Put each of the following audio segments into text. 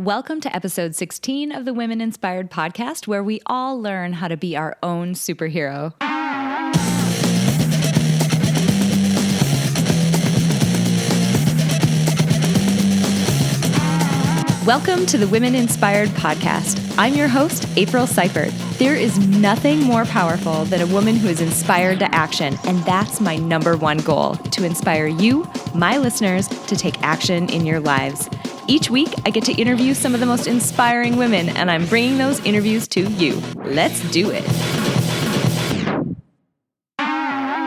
Welcome to episode 16 of the Women Inspired podcast, where we all learn how to be our own superhero. Welcome to the Women Inspired podcast. I'm your host, April Seifert. There is nothing more powerful than a woman who is inspired to action, and that's my number one goal, to inspire you, my listeners, to take action in your lives. Each week, I get to interview some of the most inspiring women, and I'm bringing those interviews to you. Let's do it.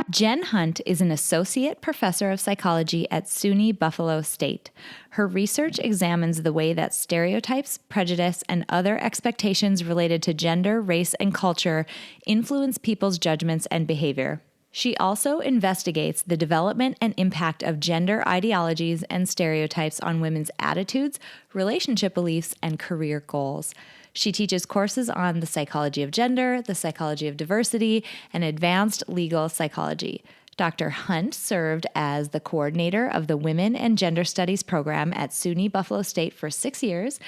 Jenn Hunt is an associate professor of psychology at SUNY Buffalo State. Her research examines the way that stereotypes, prejudice, and other expectations related to gender, race, and culture influence people's judgments and behavior. She also investigates the development and impact of gender ideologies and stereotypes on women's attitudes, relationship beliefs, and career goals. She teaches courses on the psychology of gender, the psychology of diversity, and advanced legal psychology. Dr. Hunt served as the coordinator of the Women and Gender Studies program at SUNY Buffalo State for 6 years,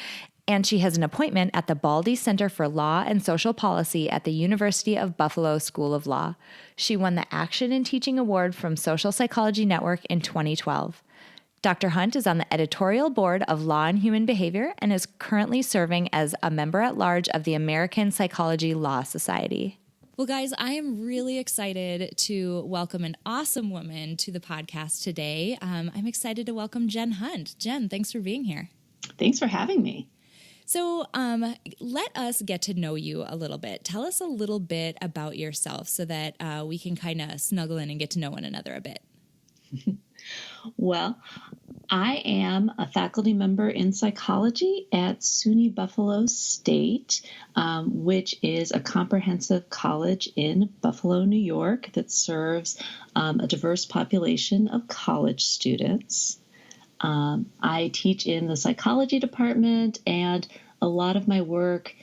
and she has an appointment at the Baldy Center for Law and Social Policy at the University of Buffalo School of Law. She won the Action in Teaching Award from Social Psychology Network in 2012. Dr. Hunt is on the editorial board of Law and Human Behavior and is currently serving as a member at large of the American Psychology Law Society. Well, guys, I am really excited to welcome an awesome woman to the podcast today. I'm excited to welcome Jenn Hunt. Jenn, thanks for being here. Thanks for having me. So let us get to know you a little bit. Tell us a little bit about yourself so that we can kind of snuggle in and get to know one another a bit. Well, I am a faculty member in psychology at SUNY Buffalo State, which is a comprehensive college in Buffalo, New York that serves a diverse population of college students. I teach in the psychology department, and a lot of my work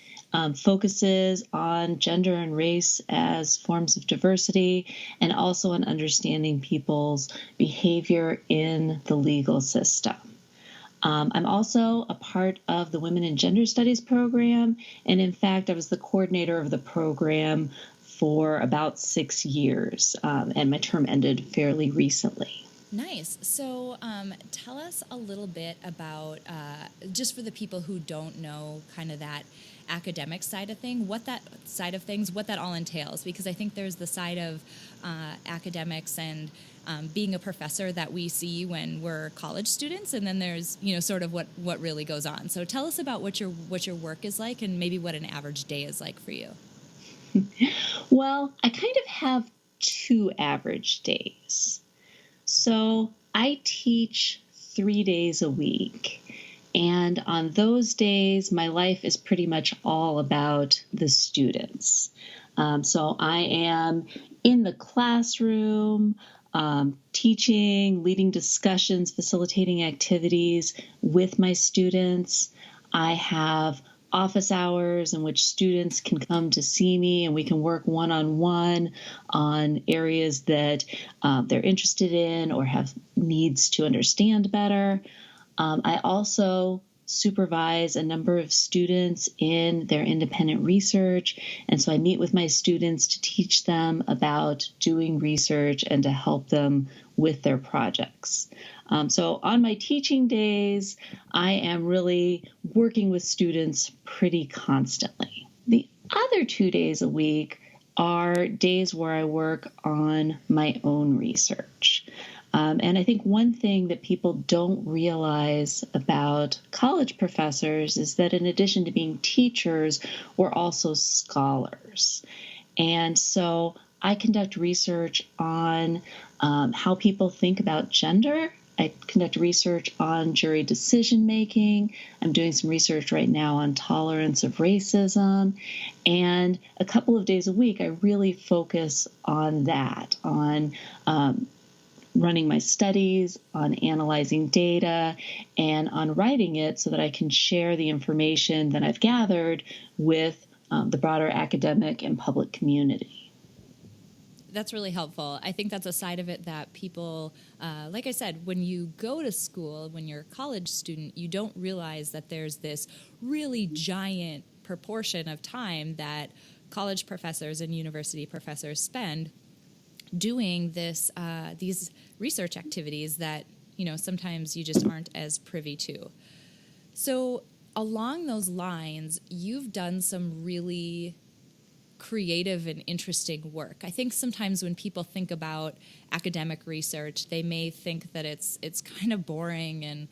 focuses on gender and race as forms of diversity, and also on understanding people's behavior in the legal system. I'm also a part of the Women and Gender Studies program, and in fact, I was the coordinator of the program for about 6 years, and my term ended fairly recently. Nice. So tell us a little bit about, just for the people who don't know kind of that academic side of things, what that all entails, because I think there's the side of academics and being a professor that we see when we're college students, and then there's, sort of what really goes on. So tell us about what your work is like and maybe what an average day is like for you. Well, I kind of have 2 average days. So I teach 3 days a week. And on those days, my life is pretty much all about the students. So I am in the classroom, teaching, leading discussions, facilitating activities with my students. I have office hours in which students can come to see me, and we can work one-on-one on areas that they're interested in or have needs to understand better. I also supervise a number of students in their independent research, and so I meet with my students to teach them about doing research and to help them with their projects. So on my teaching days, I am really working with students pretty constantly. The other 2 days a week are days where I work on my own research. And I think one thing that people don't realize about college professors is that in addition to being teachers, we're also scholars. And so I conduct research on how people think about gender. I conduct research on jury decision-making. I'm doing some research right now on tolerance of racism. And a couple of days a week, I really focus on that, on running my studies, on analyzing data, and on writing it so that I can share the information that I've gathered with the broader academic and public community. That's really helpful. I think that's a side of it that people, like I said, when you go to school, when you're a college student, you don't realize that there's this really giant proportion of time that college professors and university professors spend doing these research activities that, sometimes you just aren't as privy to. So along those lines, you've done some really creative and interesting work. I think sometimes when people think about academic research, they may think that it's kind of boring and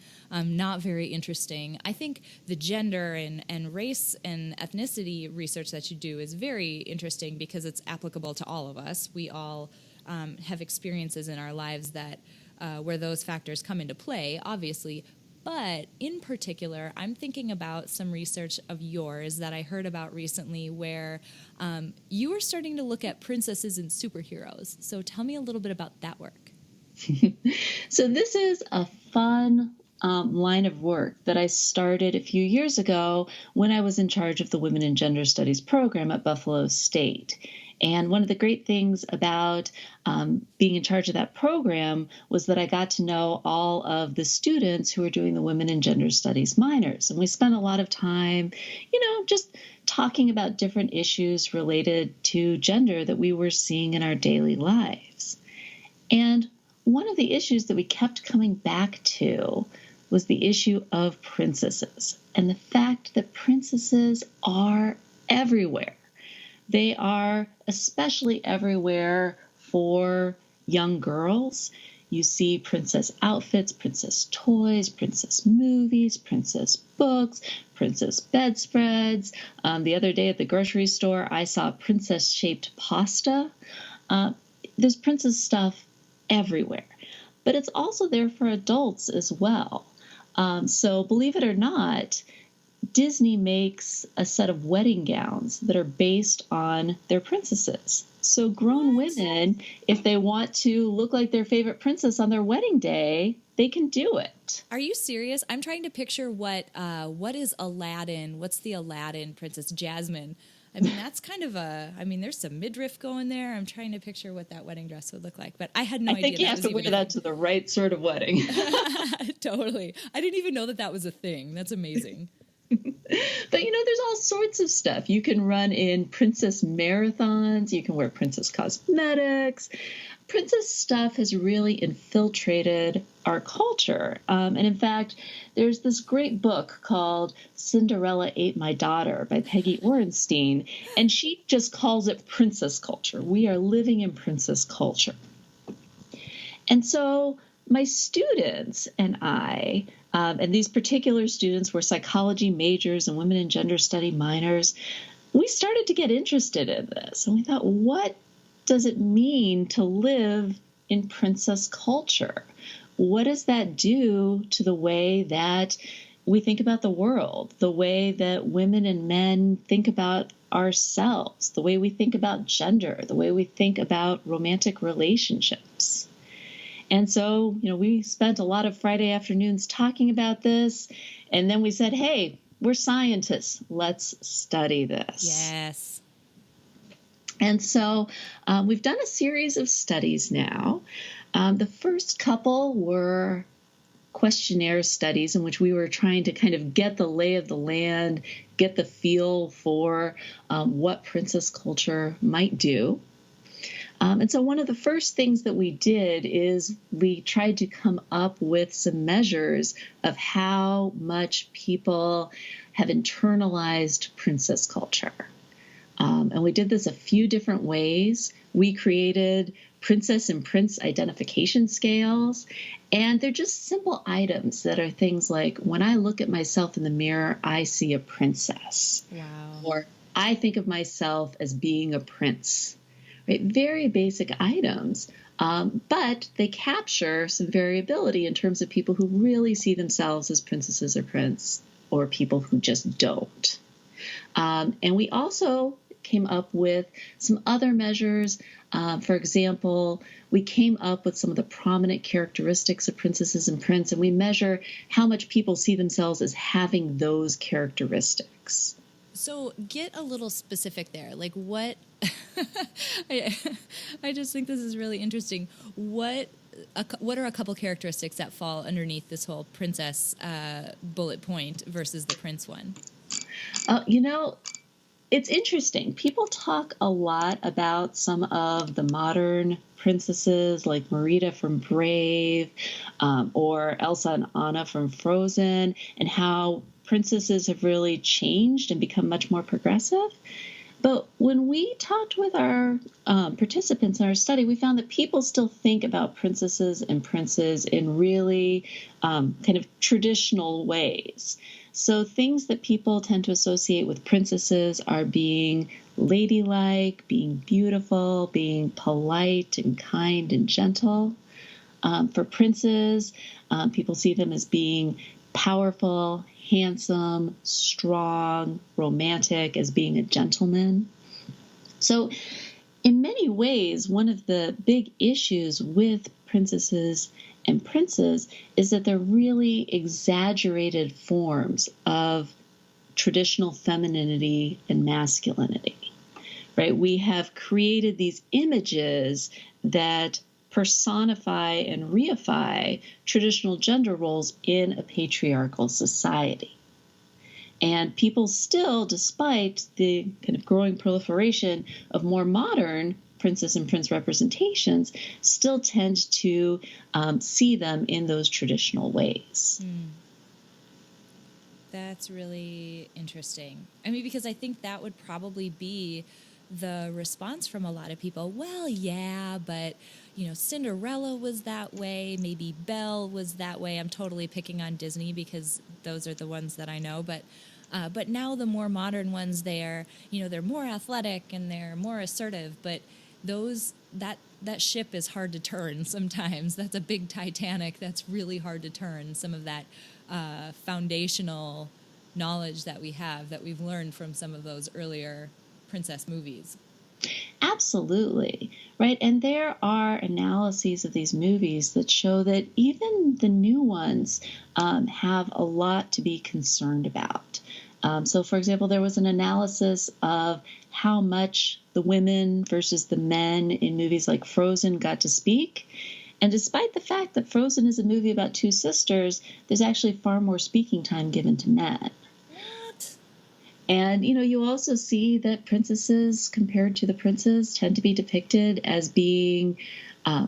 not very interesting. I think the gender and race and ethnicity research that you do is very interesting because it's applicable to all of us. We all have experiences in our lives that where those factors come into play, obviously. But in particular, I'm thinking about some research of yours that I heard about recently where you were starting to look at princesses and superheroes. So tell me a little bit about that work. So this is a fun line of work that I started a few years ago when I was in charge of the Women and Gender Studies program at Buffalo State. And one of the great things about being in charge of that program was that I got to know all of the students who were doing the Women and Gender Studies minors. And we spent a lot of time, just talking about different issues related to gender that we were seeing in our daily lives. And one of the issues that we kept coming back to was the issue of princesses and the fact that princesses are everywhere. They are especially everywhere for young girls. You see princess outfits, princess toys, princess movies, princess books, princess bedspreads. The other day at the grocery store, I saw princess-shaped pasta. There's princess stuff everywhere. But it's also there for adults as well. So believe it or not, Disney makes a set of wedding gowns that are based on their princesses. So grown women, if they want to look like their favorite princess on their wedding day, they can do it. Are you serious? I'm trying to picture what is Aladdin? What's the Aladdin princess? Jasmine. I mean, that's kind of there's some midriff going there. I'm trying to picture what that wedding dress would look like, but I had no idea. I think you have to wear that to the right sort of wedding. Totally. I didn't even know that was a thing. That's amazing. But, there's all sorts of stuff. You can run in princess marathons. You can wear princess cosmetics. Princess stuff has really infiltrated our culture. And in fact, there's this great book called Cinderella Ate My Daughter by Peggy Orenstein, and she just calls it princess culture. We are living in princess culture. And so my students and I, and these particular students were psychology majors and women and gender study minors, we started to get interested in this. And we thought, what does it mean to live in princess culture? What does that do to the way that we think about the world, the way that women and men think about ourselves, the way we think about gender, the way we think about romantic relationships? And so, we spent a lot of Friday afternoons talking about this. And then we said, hey, we're scientists. Let's study this. Yes. And so we've done a series of studies now. The first couple were questionnaire studies in which we were trying to kind of get the lay of the land, get the feel for what princess culture might do. And so one of the first things that we did is we tried to come up with some measures of how much people have internalized princess culture. And we did this a few different ways. We created princess and prince identification scales. And they're just simple items that are things like, when I look at myself in the mirror, I see a princess. Wow. Or I think of myself as being a prince. Right? Very basic items, but they capture some variability in terms of people who really see themselves as princesses or prince, or people who just don't. And we also came up with some other measures. For example, we came up with some of the prominent characteristics of princesses and prince, and we measure how much people see themselves as having those characteristics. So get a little specific there. Like what, I just think this is really interesting. What are a couple characteristics that fall underneath this whole princess bullet point versus the prince one? It's interesting. People talk a lot about some of the modern princesses like Merida from Brave, or Elsa and Anna from Frozen, and how princesses have really changed and become much more progressive. But when we talked with our participants in our study, we found that people still think about princesses and princes in really kind of traditional ways. So things that people tend to associate with princesses are being ladylike, being beautiful, being polite and kind and gentle. For princes, people see them as being powerful, handsome, strong, romantic, as being a gentleman. So in many ways, one of the big issues with princesses and princes is that they're really exaggerated forms of traditional femininity and masculinity, right? We have created these images that personify and reify traditional gender roles in a patriarchal society. And people still, despite the kind of growing proliferation of more modern princess and prince representations, still tend to see them in those traditional ways. That's really interesting. I mean, because I think that would probably be the response from a lot of people. Well, yeah, but, Cinderella was that way. Maybe Belle was that way. I'm totally picking on Disney because those are the ones that I know. But now the more modern ones, they're more athletic and they're more assertive. But that ship is hard to turn sometimes. That's a big Titanic. That's really hard to turn. Some of that foundational knowledge that we have, that we've learned from some of those earlier princess movies. Absolutely. Right. And there are analyses of these movies that show that even the new ones have a lot to be concerned about. So, for example, there was an analysis of how much the women versus the men in movies like Frozen got to speak. And despite the fact that Frozen is a movie about two sisters, there's actually far more speaking time given to men. What? And, you also see that princesses compared to the princes tend to be depicted as being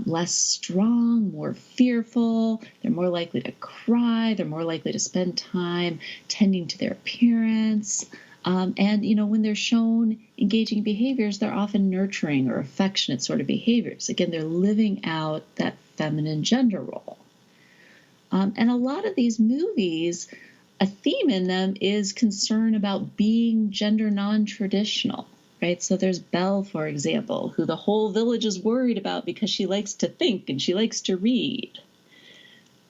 less strong, more fearful. They're more likely to cry. They're more likely to spend time tending to their appearance. And, when they're shown engaging behaviors, they're often nurturing or affectionate sort of behaviors. Again, they're living out that feminine gender role. And a lot of these movies, a theme in them is concern about being gender non-traditional, right? So there's Belle, for example, who the whole village is worried about because she likes to think and she likes to read,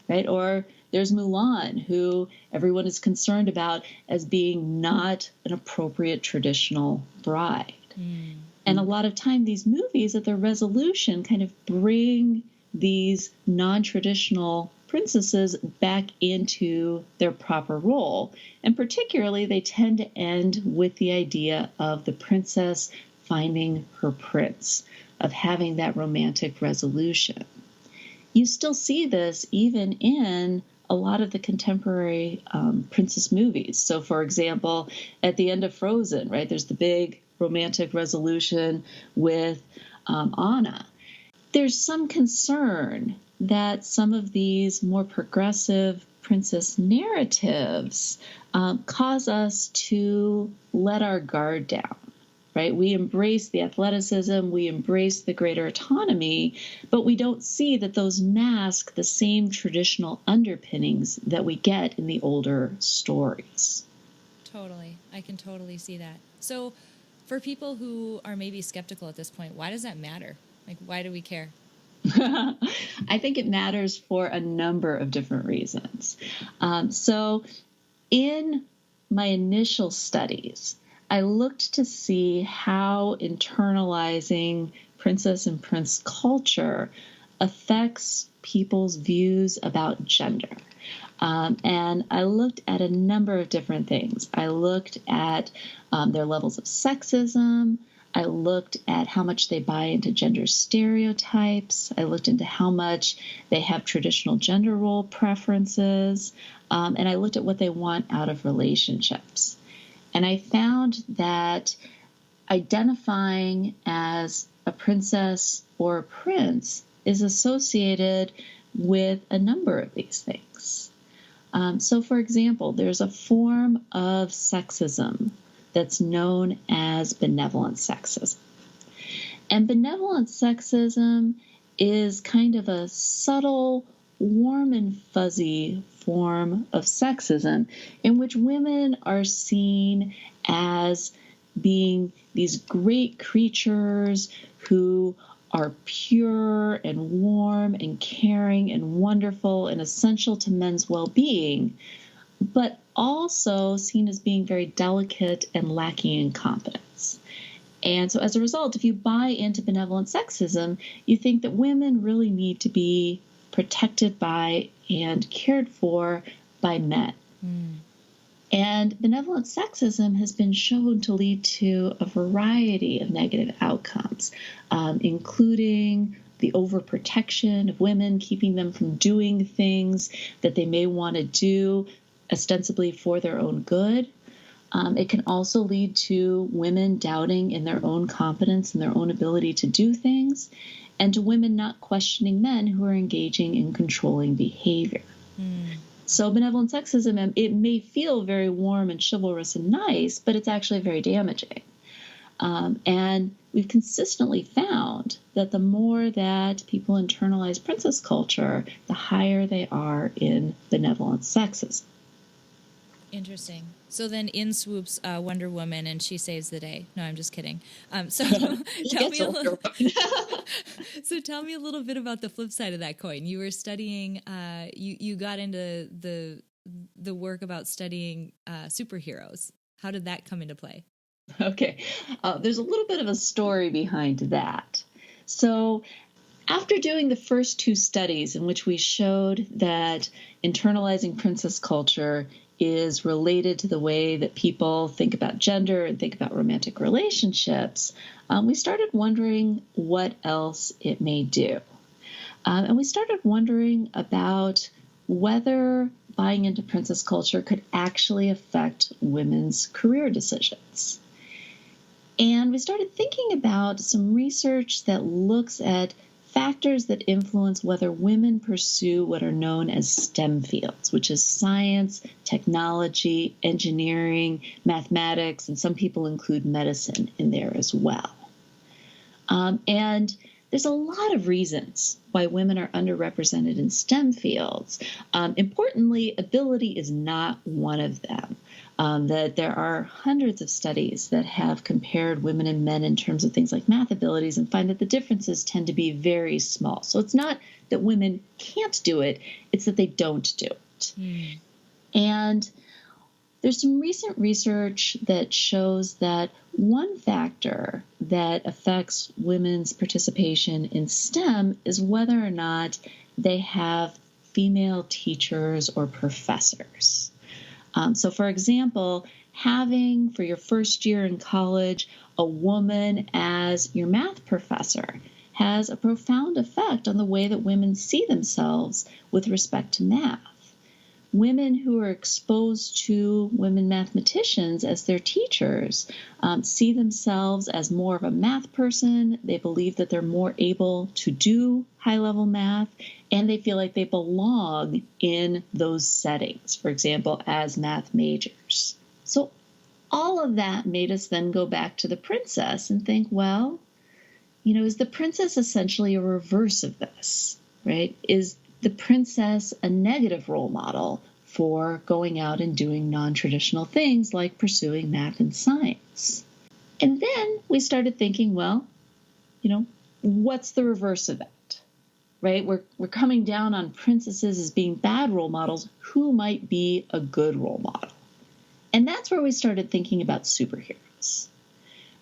right? Or there's Mulan, who everyone is concerned about as being not an appropriate traditional bride. And a lot of time, these movies at their resolution kind of bring these non-traditional princesses back into their proper role. And particularly, they tend to end with the idea of the princess finding her prince, of having that romantic resolution. You still see this even in a lot of the contemporary princess movies. So, for example, at the end of Frozen, right, there's the big romantic resolution with Anna. There's some concern that some of these more progressive princess narratives cause us to let our guard down, right? We embrace the athleticism, we embrace the greater autonomy, but we don't see that those mask the same traditional underpinnings that we get in the older stories. Totally. I can totally see that. So for people who are maybe skeptical at this point, why does that matter? Like, why do we care? I think it matters for a number of different reasons. So in my initial studies, I looked to see how internalizing princess and prince culture affects people's views about gender. And I looked at a number of different things. I looked at their levels of sexism. I looked at how much they buy into gender stereotypes. I looked into how much they have traditional gender role preferences. And I looked at what they want out of relationships. And I found that identifying as a princess or a prince is associated with a number of these things. So, for example, there's a form of sexism that's known as benevolent sexism. And benevolent sexism is kind of a subtle, warm and fuzzy form of sexism in which women are seen as being these great creatures who are pure and warm and caring and wonderful and essential to men's well-being, but also seen as being very delicate and lacking in competence. And so as a result, if you buy into benevolent sexism, you think that women really need to be protected by and cared for by men. Mm. And benevolent sexism has been shown to lead to a variety of negative outcomes, including the overprotection of women, keeping them from doing things that they may want to do ostensibly for their own good. It can also lead to women doubting in their own competence and their own ability to do things, and to women not questioning men who are engaging in controlling behavior. Mm. So benevolent sexism, it may feel very warm and chivalrous and nice, but it's actually very damaging. And we've consistently found that the more that people internalize princess culture, the higher they are in benevolent sexism. Interesting. So then in swoops Wonder Woman and she saves the day. No, I'm just kidding. So tell me a little bit about the flip side of that coin. You were studying, you got into the work about studying superheroes. How did that come into play? Okay. There's a little bit of a story behind that. So after doing the first two studies in which we showed that internalizing princess culture is related to the way that people think about gender and think about romantic relationships, we started wondering what else it may do. And we started wondering about whether buying into princess culture could actually affect women's career decisions. And we started thinking about some research that looks at factors that influence whether women pursue what are known as STEM fields, which is science, technology, engineering, mathematics, and some people include medicine in there as well. And there's a lot of reasons why women are underrepresented in STEM fields. Importantly, ability is not one of them. That there are hundreds of studies that have compared women and men in terms of things like math abilities and find that the differences tend to be very small. So it's not that women can't do it, it's that they don't do it. Mm. And there's some recent research that shows that one factor that affects women's participation in STEM is whether or not they have female teachers or professors. So, for example, having for your first year in college a woman as your math professor has a profound effect on the way that women see themselves with respect to math. Women who are exposed to women mathematicians as their teachers see themselves as more of a math person. They believe that they're more able to do high-level math, and they feel like they belong in those settings, for example, as math majors. So all of that made us then go back to the princess and think, well, is the princess essentially a reverse of this, right? Is the princess a negative role model for going out and doing non-traditional things like pursuing math and science? And then we started thinking, well, what's the reverse of that? Right? We're coming down on princesses as being bad role models. Who might be a good role model? And that's where we started thinking about superheroes.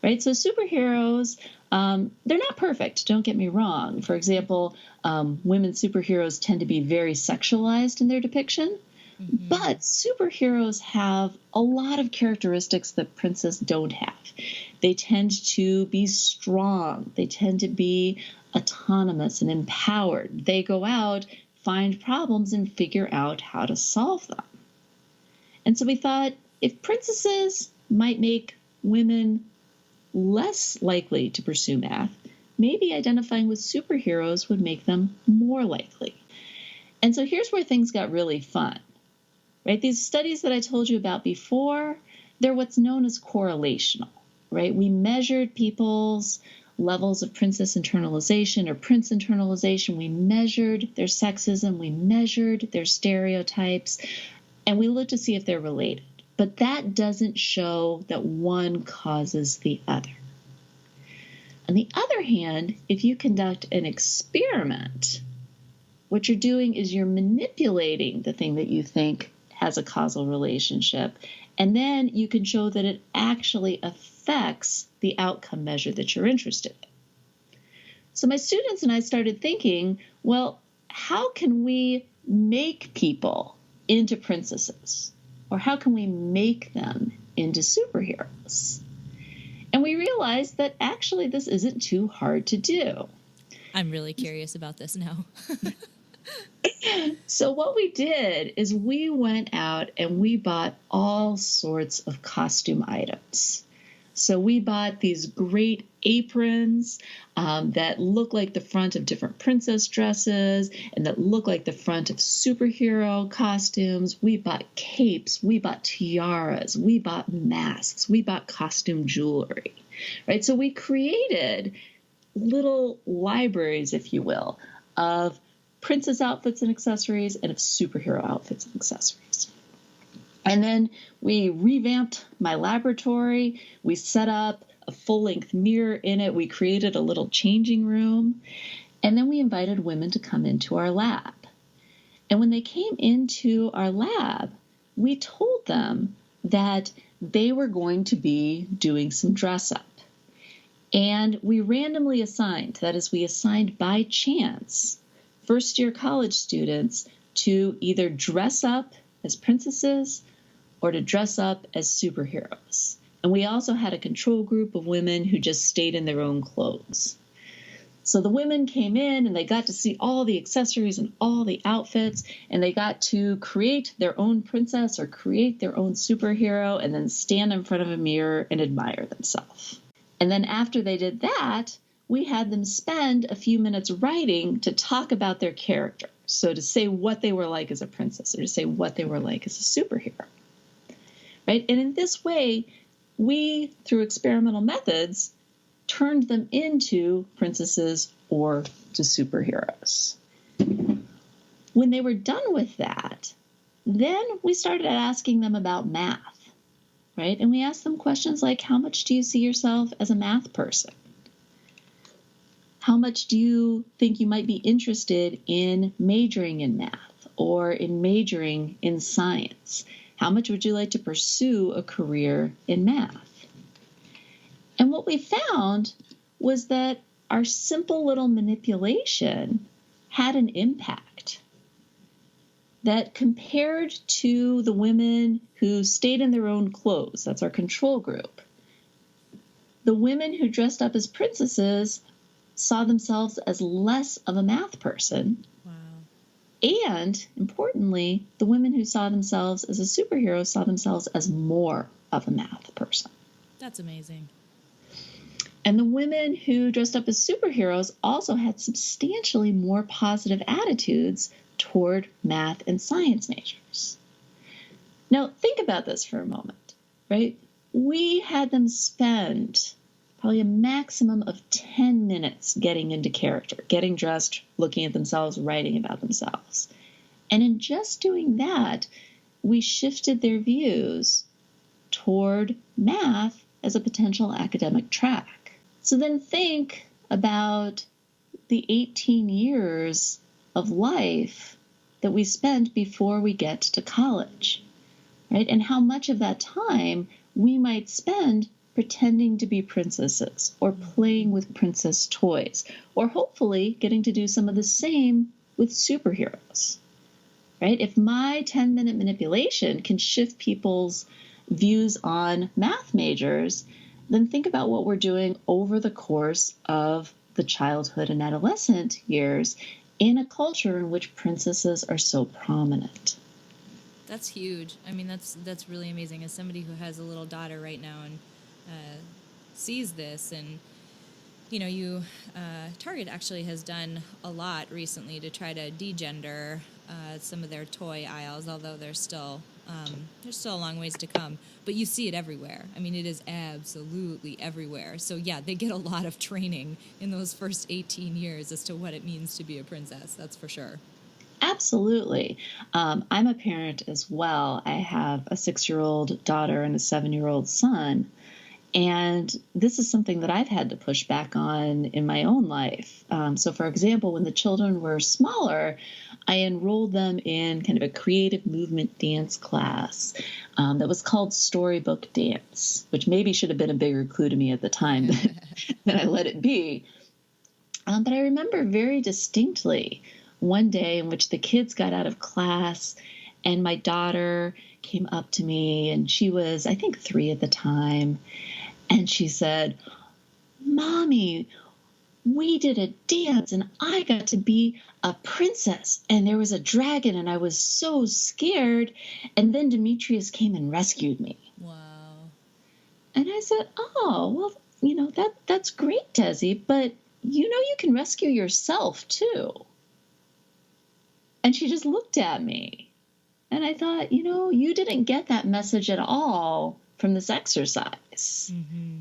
Right? So superheroes, they're not perfect, don't get me wrong. For example, women superheroes tend to be very sexualized in their depiction, But superheroes have a lot of characteristics that princes don't have. They tend to be strong. They tend to be autonomous and empowered. They go out, find problems, and figure out how to solve them. And so we thought if princesses might make women less likely to pursue math, maybe identifying with superheroes would make them more likely. And so here's where things got really fun. Right? These studies that I told you about before, they're what's known as correlational, right? We measured people's levels of princess internalization or prince internalization. We measured their sexism. We measured their stereotypes, and we looked to see if they're related. But that doesn't show that one causes the other. On the other hand, if you conduct an experiment, what you're doing is you're manipulating the thing that you think has a causal relationship, and then you can show that it actually affects the outcome measure that you're interested in. So my students and I started thinking, well, how can we make people into princesses? Or how can we make them into superheroes? And we realized that actually this isn't too hard to do. I'm really curious about this now. So what we did is we went out and we bought all sorts of costume items. So we bought these great aprons that look like the front of different princess dresses and that look like the front of superhero costumes. We bought capes. We bought tiaras. We bought masks. We bought costume jewelry. Right? So we created little libraries, if you will, of princess outfits and accessories and of superhero outfits and accessories. And then we revamped my laboratory. We set up a full-length mirror in it. We created a little changing room. And then we invited women to come into our lab. And when they came into our lab, we told them that they were going to be doing some dress up. And we randomly assigned, that is, we assigned by chance, first-year college students to either dress up as princesses or to dress up as superheroes. And we also had a control group of women who just stayed in their own clothes. So the women came in and they got to see all the accessories and all the outfits, and they got to create their own princess or create their own superhero and then stand in front of a mirror and admire themselves. And then after they did that, we had them spend a few minutes writing to talk about their character. So to say what they were like as a princess or to say what they were like as a superhero. Right? And in this way, we, through experimental methods, turned them into princesses or to superheroes. When they were done with that, then we started asking them about math. Right? And we asked them questions like, how much do you see yourself as a math person? How much do you think you might be interested in majoring in math or in majoring in science? How much would you like to pursue a career in math? And what we found was that our simple little manipulation had an impact. That compared to the women who stayed in their own clothes, that's our control group, the women who dressed up as princesses saw themselves as less of a math person. Wow. And, importantly, the women who saw themselves as a superhero saw themselves as more of a math person. That's amazing. And the women who dressed up as superheroes also had substantially more positive attitudes toward math and science majors. Now, think about this for a moment, right? We had them spend probably a maximum of 10 minutes getting into character, getting dressed, looking at themselves, writing about themselves. And in just doing that, we shifted their views toward math as a potential academic track. So then think about the 18 years of life that we spend before we get to college, right? And how much of that time we might spend pretending to be princesses or playing with princess toys, or hopefully getting to do some of the same with superheroes. right? If my 10-minute manipulation can shift people's views on math majors, then think about what we're doing over the course of the childhood and adolescent years in a culture in which princesses are so prominent. That's huge. I mean, that's really amazing. As somebody who has a little daughter right now and sees this, and Target actually has done a lot recently to try to degender some of their toy aisles, although there's still a long ways to come. But you see it everywhere. I mean, it is absolutely everywhere. So yeah, they get a lot of training in those first 18 years as to what it means to be a princess. That's for sure. Absolutely. I'm a parent as well. I have a 6-year-old daughter and a 7-year-old son. And this is something that I've had to push back on in my own life. So, for example, when the children were smaller, I enrolled them in kind of a creative movement dance class that was called Storybook Dance, which maybe should have been a bigger clue to me at the time than I let it be. But I remember very distinctly one day in which the kids got out of class and my daughter came up to me, and she was, I think, 3 at the time. And she said, "Mommy, we did a dance and I got to be a princess and there was a dragon and I was so scared. And then Demetrius came and rescued me." Wow. And I said, "Oh, well, that's great, Desi, but you can rescue yourself too." And she just looked at me. And I thought, you didn't get that message at all from this exercise. Mm-hmm.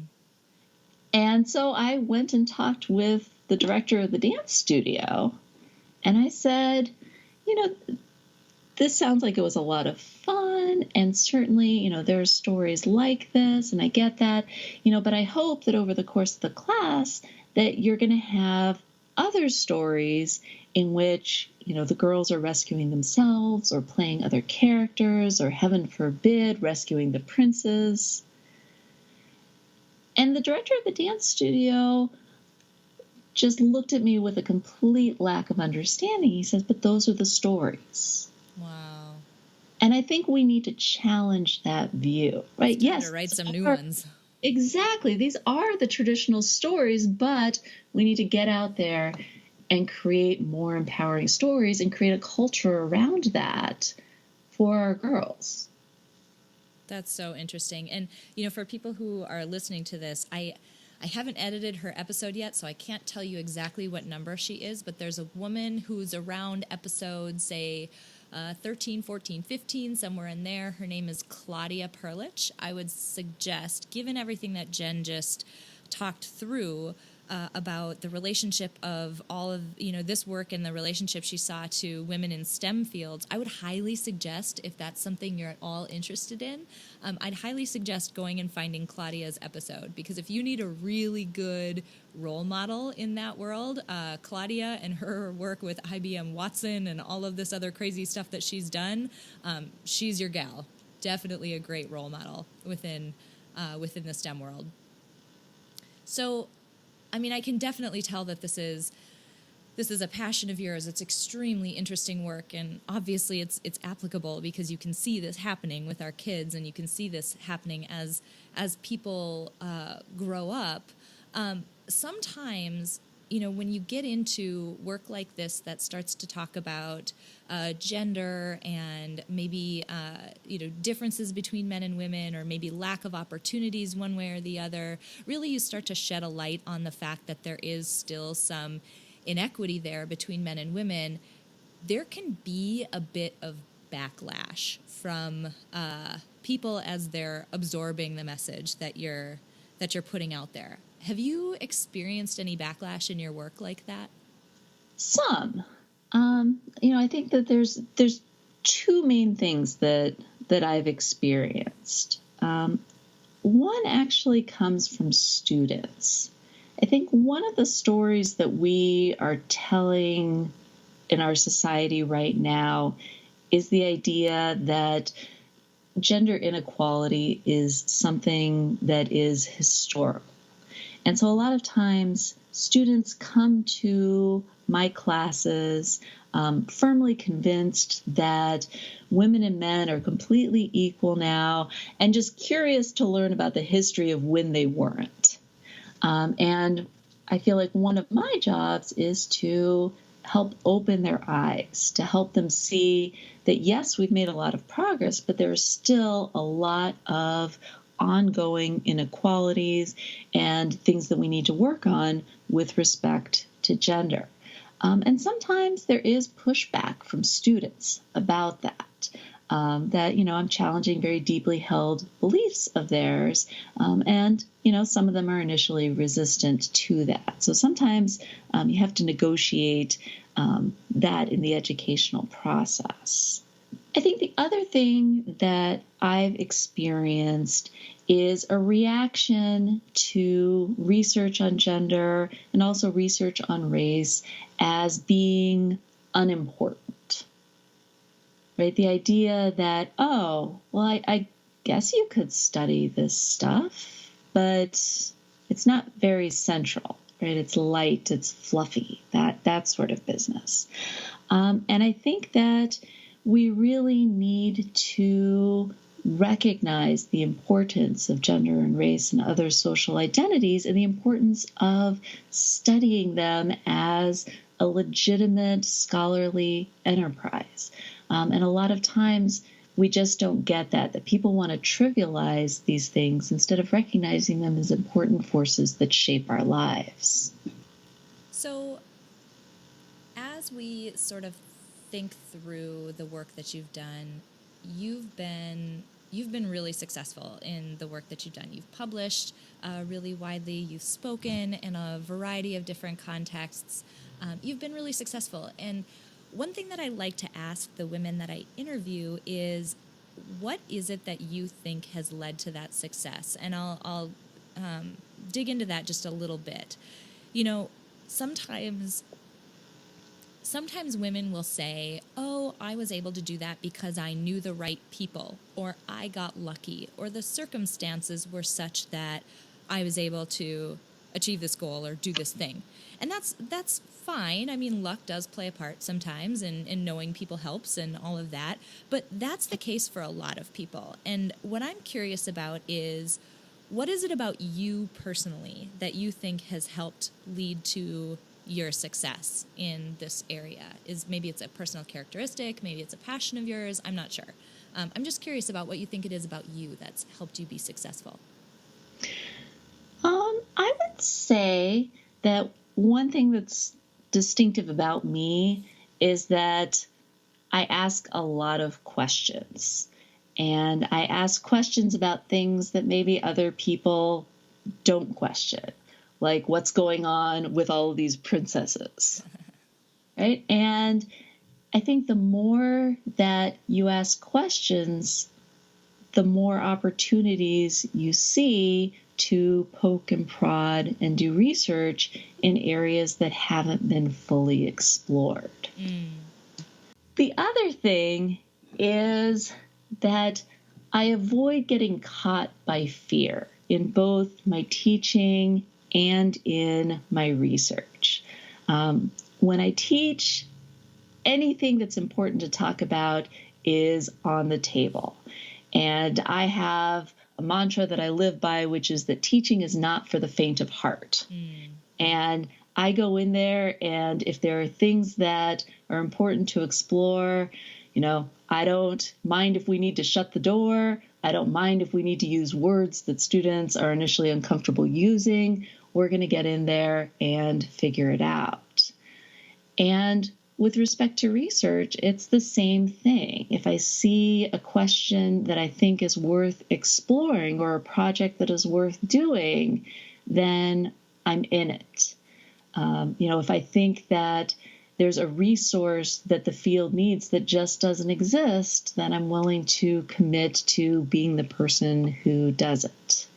And so I went and talked with the director of the dance studio. And I said, this sounds like it was a lot of fun. And certainly, there are stories like this. And I get that, but I hope that over the course of the class that you're going to have other stories in which, the girls are rescuing themselves or playing other characters or, heaven forbid, rescuing the princes. And the director of the dance studio just looked at me with a complete lack of understanding. He says, "But those are the stories." Wow. And I think we need to challenge that view, right? It's time yes. to write some new ones. Exactly. These are the traditional stories, but we need to get out there and create more empowering stories and create a culture around that for our girls. That's so interesting. And, for people who are listening to this, I haven't edited her episode yet, so I can't tell you exactly what number she is, but there's a woman who's around episode, say, 13, 14, 15, somewhere in there. Her name is Claudia Perlich. I would suggest, given everything that Jen just talked through, about the relationship of all of this work and the relationship she saw to women in STEM fields, I would highly suggest, if that's something you're at all interested in, I'd highly suggest going and finding Claudia's episode, because if you need a really good role model in that world, Claudia and her work with IBM Watson and all of this other crazy stuff that she's done, she's your gal. Definitely a great role model within the STEM world. So, I can definitely tell that this is a passion of yours. It's extremely interesting work, and obviously it's applicable because you can see this happening with our kids, and you can see this happening as people grow up. Sometimes, when you get into work like this that starts to talk about gender and maybe differences between men and women, or maybe lack of opportunities one way or the other, really you start to shed a light on the fact that there is still some inequity there between men and women. There can be a bit of backlash from people as they're absorbing the message that you're putting out there. Have you experienced any backlash in your work like that? Some. I think that there's 2 main things that I've experienced. One actually comes from students. I think one of the stories that we are telling in our society right now is the idea that gender inequality is something that is historical. And so a lot of times students come to my classes firmly convinced that women and men are completely equal now, and just curious to learn about the history of when they weren't. And I feel like one of my jobs is to help open their eyes, to help them see that, yes, we've made a lot of progress, but there's still a lot of ongoing inequalities and things that we need to work on with respect to gender. And sometimes there is pushback from students about that. That, I'm challenging very deeply held beliefs of theirs. And, some of them are initially resistant to that. So sometimes you have to negotiate that in the educational process. I think the other thing that I've experienced is a reaction to research on gender and also research on race as being unimportant. Right? The idea that, I guess you could study this stuff, but it's not very central, right? It's light, it's fluffy, that sort of business. And I think that we really need to recognize the importance of gender and race and other social identities and the importance of studying them as a legitimate scholarly enterprise. And a lot of times we just don't get that people want to trivialize these things instead of recognizing them as important forces that shape our lives. So as we sort of think through the work that you've done, you've been really successful in the work that you've done. You've published really widely. You've spoken in a variety of different contexts. You've been really successful. And one thing that I like to ask the women that I interview is, what is it that you think has led to that success? And I'll dig into that just a little bit. Sometimes women will say, I was able to do that because I knew the right people, or I got lucky, or the circumstances were such that I was able to achieve this goal or do this thing. And that's fine. I mean, luck does play a part sometimes, and knowing people helps and all of that. But that's the case for a lot of people. And what I'm curious about is, what is it about you personally that you think has helped lead to your success in this area? Maybe it's a personal characteristic, maybe it's a passion of yours, I'm not sure. I'm just curious about what you think it is about you that's helped you be successful. I would say that one thing that's distinctive about me is that I ask a lot of questions. And I ask questions about things that maybe other people don't question, like what's going on with all of these princesses, right? And I think the more that you ask questions, the more opportunities you see to poke and prod and do research in areas that haven't been fully explored. The other thing is that I avoid getting caught by fear in both my teaching and in my research. When I teach, anything that's important to talk about is on the table. And I have a mantra that I live by, which is that teaching is not for the faint of heart. And I go in there, and if there are things that are important to explore, I don't mind if we need to shut the door. I don't mind if we need to use words that students are initially uncomfortable using. We're going to get in there and figure it out. And with respect to research, it's the same thing. If I see a question that I think is worth exploring or a project that is worth doing, then I'm in it. If I think that there's a resource that the field needs that just doesn't exist, then I'm willing to commit to being the person who does it.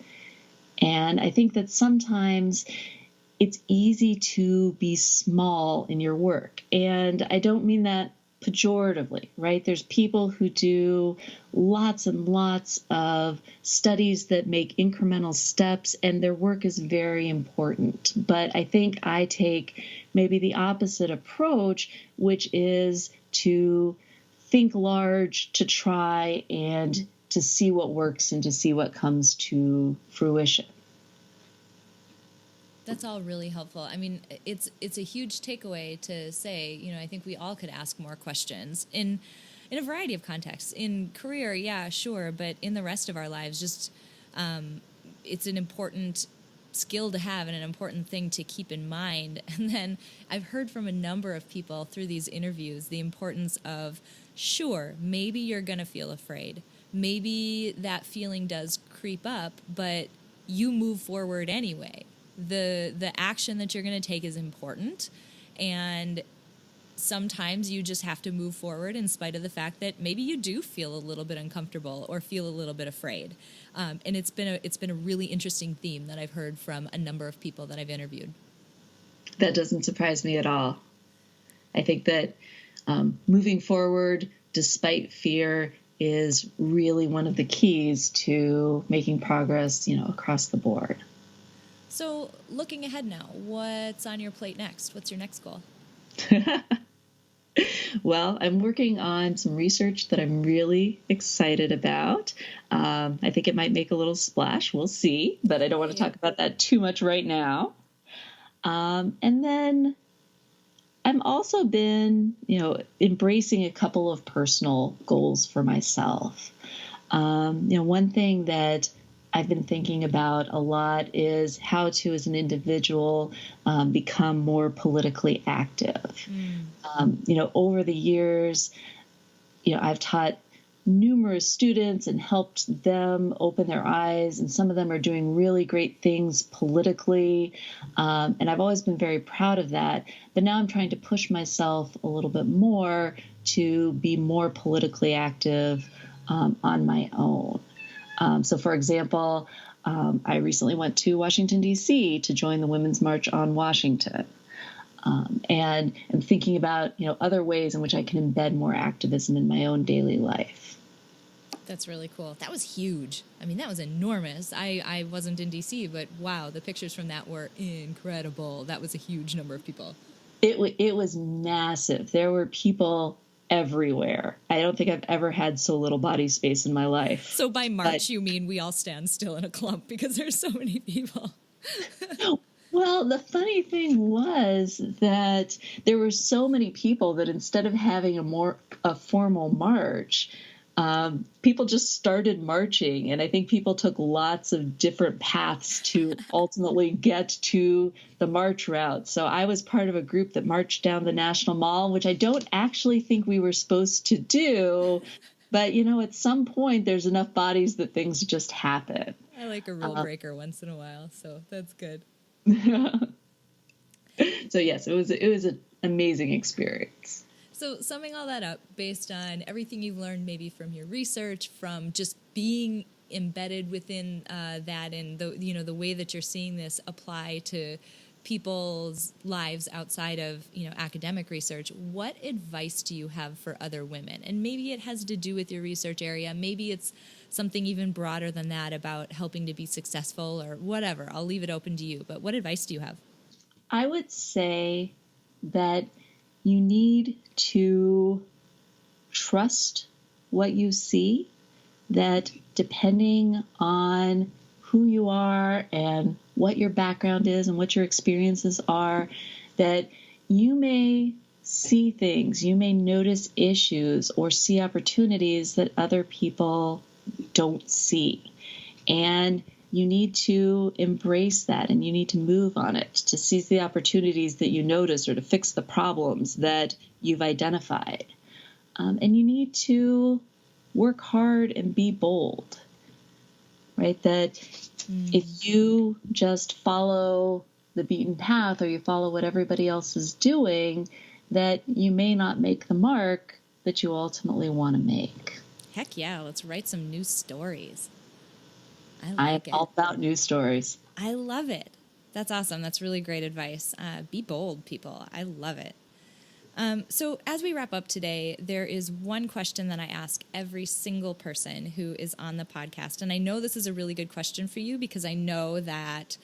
And I think that sometimes it's easy to be small in your work. And I don't mean that pejoratively, right? There's people who do lots and lots of studies that make incremental steps, and their work is very important. But I think I take maybe the opposite approach, which is to think large, to try and to see what works and to see what comes to fruition. That's all really helpful. I mean, it's a huge takeaway to say, I think we all could ask more questions in a variety of contexts. In career, yeah, sure, but in the rest of our lives, just it's an important skill to have and an important thing to keep in mind. And then I've heard from a number of people through these interviews the importance of, sure, maybe you're going to feel afraid. Maybe that feeling does creep up, but you move forward anyway. The action that you're going to take is important, and sometimes you just have to move forward in spite of the fact that maybe you do feel a little bit uncomfortable or feel a little bit afraid. And it's been a really interesting theme that I've heard from a number of people that I've interviewed. That doesn't surprise me at all. I think that moving forward despite fear is really one of the keys to making progress, across the board. So looking ahead now, what's on your plate next? What's your next goal? Well, I'm working on some research that I'm really excited about. I think it might make a little splash. We'll see, but I don't want to talk about that too much right now. And then I've also been, embracing a couple of personal goals for myself. One thing that I've been thinking about a lot is how to, as an individual, become more politically active. Over the years, I've taught numerous students and helped them open their eyes, and some of them are doing really great things politically. And I've always been very proud of that. But now I'm trying to push myself a little bit more to be more politically active on my own. So, for example, I recently went to Washington, D.C. to join the Women's March on Washington. And I'm thinking about, other ways in which I can embed more activism in my own daily life. That's really cool. That was huge. I mean, that was enormous. I wasn't in D.C., but wow, the pictures from that were incredible. That was a huge number of people. It was massive. There were people everywhere. I don't think I've ever had so little body space in my life. So by March, you mean we all stand still in a clump because there's so many people? Well, the funny thing was that there were so many people that instead of having a formal march, people just started marching. And I think people took lots of different paths to ultimately get to the march route. So I was part of a group that marched down the National Mall, which I don't actually think we were supposed to do. But, at some point, there's enough bodies that things just happen. I like a rule breaker once in a while, so that's good. So, yes, it was an amazing experience. So summing all that up, based on everything you've learned maybe from your research, from just being embedded within that, and the way that you're seeing this apply to people's lives outside of academic research, what advice do you have for other women? And maybe it has to do with your research area. Maybe it's something even broader than that about helping to be successful or whatever. I'll leave it open to you. But what advice do you have? I would say that you need to trust what you see, that depending on who you are and what your background is and what your experiences are, that you may see things, you may notice issues or see opportunities that other people don't see. And you need to embrace that, and you need to move on it, to seize the opportunities that you notice or to fix the problems that you've identified. And you need to work hard and be bold, right? That if you just follow the beaten path or you follow what everybody else is doing, that you may not make the mark that you ultimately want to make. Heck yeah, let's write some new stories. I'm all about news stories. I love it. That's awesome. That's really great advice. Be bold, people. I love it. So as we wrap up today, there is one question that I ask every single person who is on the podcast. And I know this is a really good question for you because I know that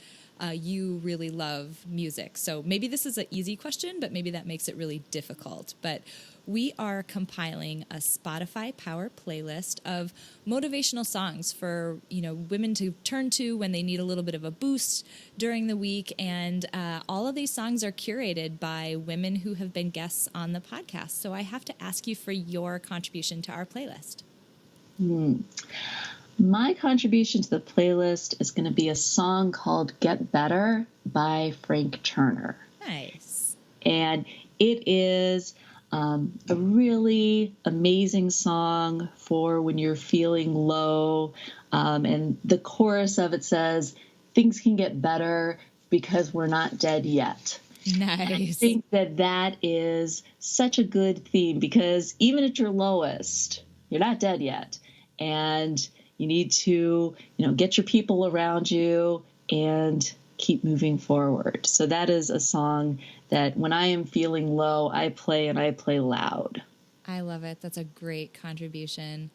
you really love music. So maybe this is an easy question, but maybe that makes it really difficult. But we are compiling a Spotify Power playlist of motivational songs for, women to turn to when they need a little bit of a boost during the week. And all of these songs are curated by women who have been guests on the podcast. So I have to ask you for your contribution to our playlist. My contribution to the playlist is going to be a song called Get Better by Frank Turner. Nice. And it is a really amazing song for when you're feeling low. And the chorus of it says, things can get better because we're not dead yet. Nice. And I think that is such a good theme because even at your lowest, you're not dead yet. And you need to, get your people around you and keep moving forward. So that is a song that when I am feeling low, I play and I play loud. I love it. That's a great contribution.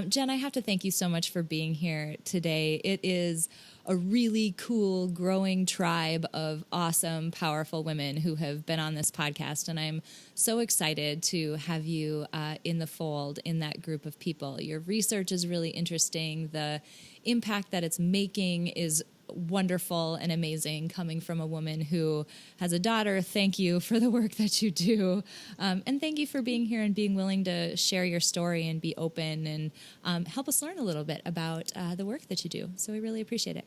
Jenn, I have to thank you so much for being here today. It is a really cool, growing tribe of awesome, powerful women who have been on this podcast, and I'm so excited to have you in the fold in that group of people. Your research is really interesting. The impact that it's making is wonderful and amazing coming from a woman who has a daughter. Thank you for the work that you do. And thank you for being here and being willing to share your story and be open and help us learn a little bit about the work that you do. So we really appreciate it.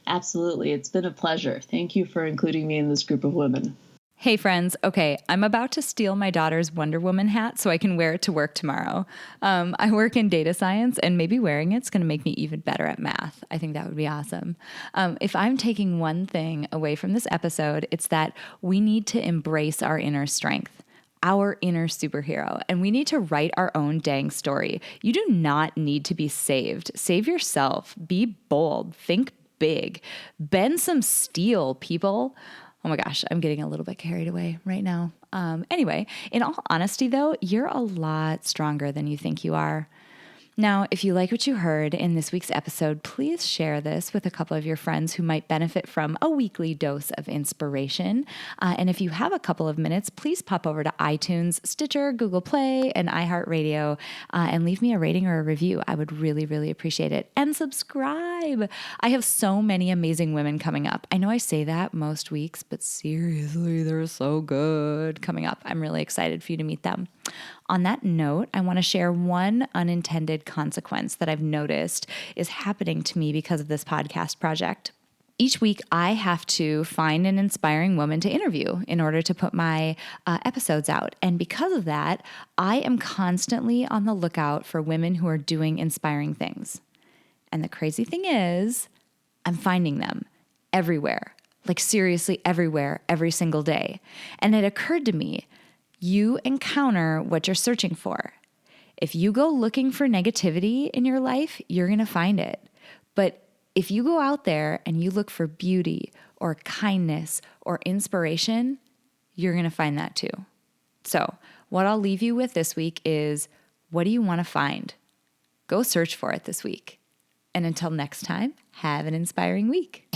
Absolutely. It's been a pleasure. Thank you for including me in this group of women. Hey friends, okay, I'm about to steal my daughter's Wonder Woman hat so I can wear it to work tomorrow. I work in data science and maybe wearing it's going to make me even better at math. I think that would be awesome. If I'm taking one thing away from this episode, it's that we need to embrace our inner strength, our inner superhero, and we need to write our own dang story. You do not need to be saved. Save yourself. Be bold. Think big. Bend some steel, people. Oh my gosh, I'm getting a little bit carried away right now. Anyway, in all honesty though, you're a lot stronger than you think you are. Now, if you like what you heard in this week's episode, please share this with a couple of your friends who might benefit from a weekly dose of inspiration. And if you have a couple of minutes, please pop over to iTunes, Stitcher, Google Play, and iHeartRadio and leave me a rating or a review. I would really, really appreciate it. And subscribe. I have so many amazing women coming up. I know I say that most weeks, but seriously, they're so good coming up. I'm really excited for you to meet them. On that note, I want to share one unintended consequence that I've noticed is happening to me because of this podcast project. Each week, I have to find an inspiring woman to interview in order to put my episodes out. And because of that, I am constantly on the lookout for women who are doing inspiring things. And the crazy thing is, I'm finding them everywhere, like seriously everywhere, every single day. And it occurred to me, you encounter what you're searching for. If you go looking for negativity in your life, you're going to find it. But if you go out there and you look for beauty or kindness or inspiration, you're going to find that too. So what I'll leave you with this week is, what do you want to find? Go search for it this week. And until next time, have an inspiring week.